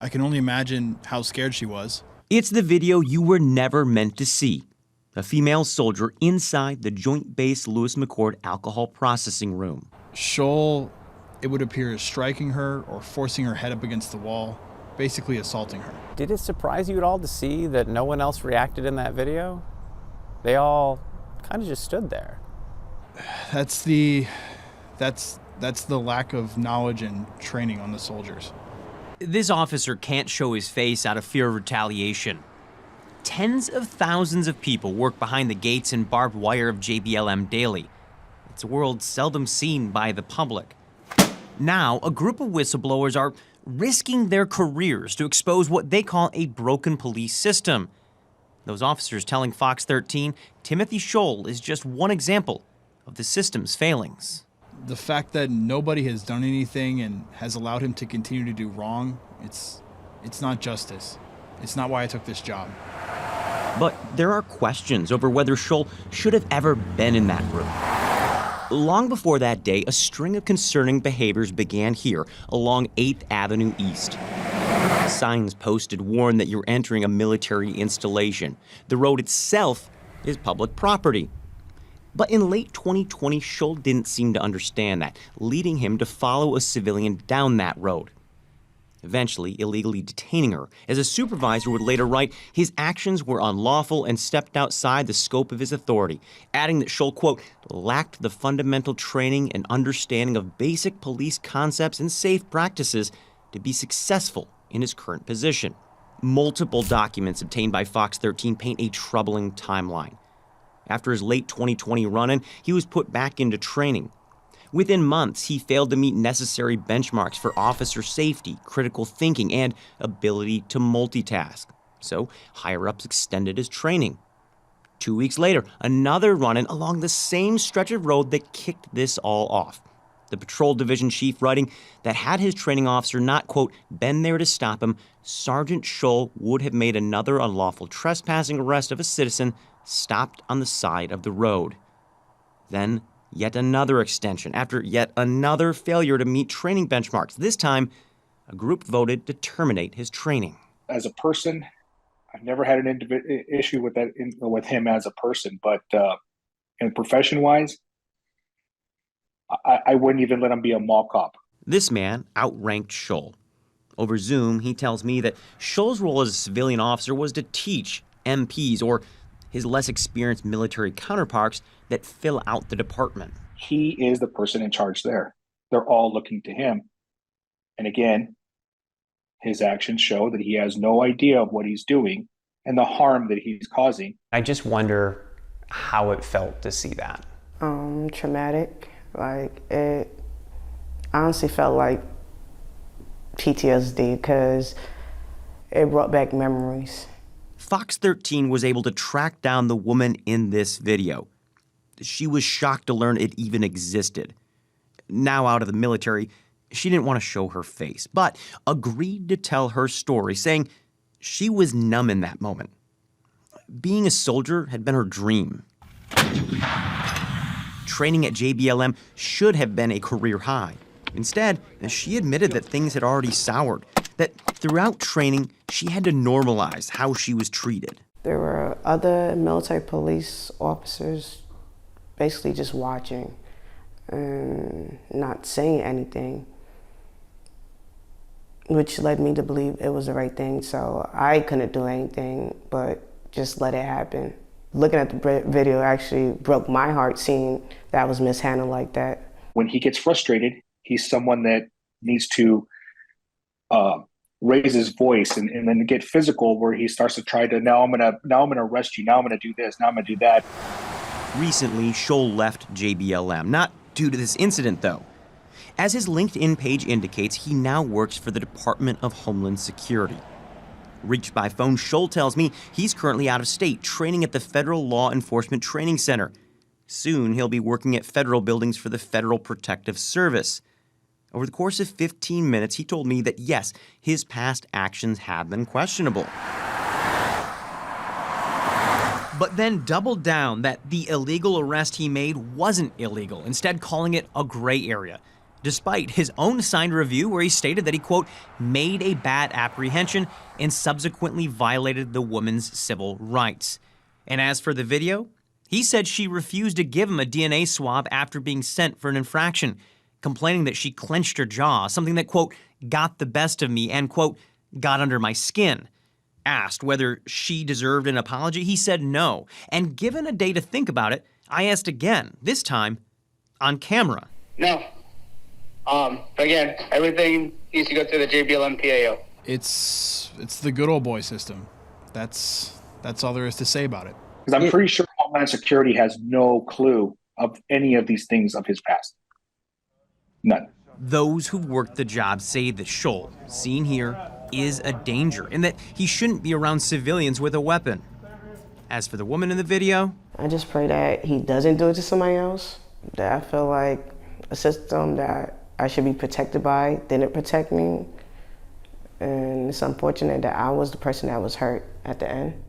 I can only imagine how scared she was. It's the video you were never meant to see. A female soldier inside the Joint Base Lewis McChord alcohol processing room. Scholl, it would appear, is striking her or forcing her head up against the wall, basically assaulting her. Did it surprise you at all to see that no one else reacted in that video? They all kind of just stood there. That's the lack of knowledge and training on the soldiers. This officer can't show his face out of fear of retaliation. Tens of thousands of people work behind the gates and barbed wire of JBLM daily. It's a world seldom seen by the public. Now, a group of whistleblowers are risking their careers to expose what they call a broken police system. Those officers telling Fox 13 Timothy Scholl is just one example of the system's failings. The fact that nobody has done anything and has allowed him to continue to do wrong, it's not justice. It's not why I took this job. But there are questions over whether Scholl should have ever been in that room. Long before that day, a string of concerning behaviors began here along 8th Avenue East. Signs posted warn that you're entering a military installation. The road itself is public property. But in late 2020, Scholl didn't seem to understand that, leading him to follow a civilian down that road, eventually illegally detaining her. As a supervisor would later write, his actions were unlawful and stepped outside the scope of his authority, adding that Scholl, quote, lacked the fundamental training and understanding of basic police concepts and safe practices to be successful in his current position. Multiple documents obtained by Fox 13 paint a troubling timeline. After his late 2020 run-in, he was put back into training. Within months, he failed to meet necessary benchmarks for officer safety, critical thinking, and ability to multitask. So, higher-ups extended his training. 2 weeks later, another run-in along the same stretch of road that kicked this all off. The patrol division chief writing that had his training officer not, quote, been there to stop him, Sergeant Scholl would have made another unlawful trespassing arrest of a citizen stopped on the side of the road. Then, yet another extension after yet another failure to meet training benchmarks. This time, a group voted to terminate his training. As a person, I've never had an issue with that with him as a person, but in profession-wise, I wouldn't even let him be a mall cop. This man outranked Scholl. Over Zoom, he tells me that Scholl's role as a civilian officer was to teach MPs or his less experienced military counterparts that fill out the department. He is the person in charge there. They're all looking to him. And again, his actions show that he has no idea of what he's doing and the harm that he's causing. I just wonder how it felt to see that. Traumatic. Like, it honestly felt like PTSD because it brought back memories. Fox 13 was able to track down the woman in this video. She was shocked to learn it even existed. Now out of the military, she didn't want to show her face, but agreed to tell her story, saying she was numb in that moment. Being a soldier had been her dream. Training at JBLM should have been a career high. Instead, she admitted that things had already soured, that throughout training, she had to normalize how she was treated. There were other military police officers basically just watching and not saying anything, which led me to believe it was the right thing. So I couldn't do anything but just let it happen. Looking at the video actually broke my heart, seeing that was mishandled like that. When he gets frustrated, he's someone that needs to raise his voice and then get physical, where he starts to try to, now I'm gonna arrest you, now I'm gonna do this, now I'm gonna do that. Recently, Scholl left JBLM, not due to this incident though. As his LinkedIn page indicates, he now works for the Department of Homeland Security. Reached by phone, Scholl tells me he's currently out of state, training at the Federal Law Enforcement Training Center. Soon, he'll be working at federal buildings for the Federal Protective Service. Over the course of 15 minutes, he told me that yes, his past actions have been questionable. But then doubled down that the illegal arrest he made wasn't illegal, instead calling it a gray area. despite his own signed review where he stated that he, quote, made a bad apprehension and subsequently violated the woman's civil rights. And as for the video, he said she refused to give him a DNA swab after being sent for an infraction, complaining that she clenched her jaw, something that, quote, got the best of me and, quote, got under my skin. Asked whether she deserved an apology, he said no. And given a day to think about it, I asked again, this time on camera. No. But again, everything needs to go through the JBLM PAO. It's the good old boy system. That's all there is to say about it. Because I'm pretty sure Homeland Security has no clue of any of these things of his past. None. Those who worked the job say that Scholl, seen here, is a danger and that he shouldn't be around civilians with a weapon. As for the woman in the video, I just pray that he doesn't do it to somebody else, that I feel like a system that I should be protected by didn't protect me. And it's unfortunate that I was the person that was hurt at the end.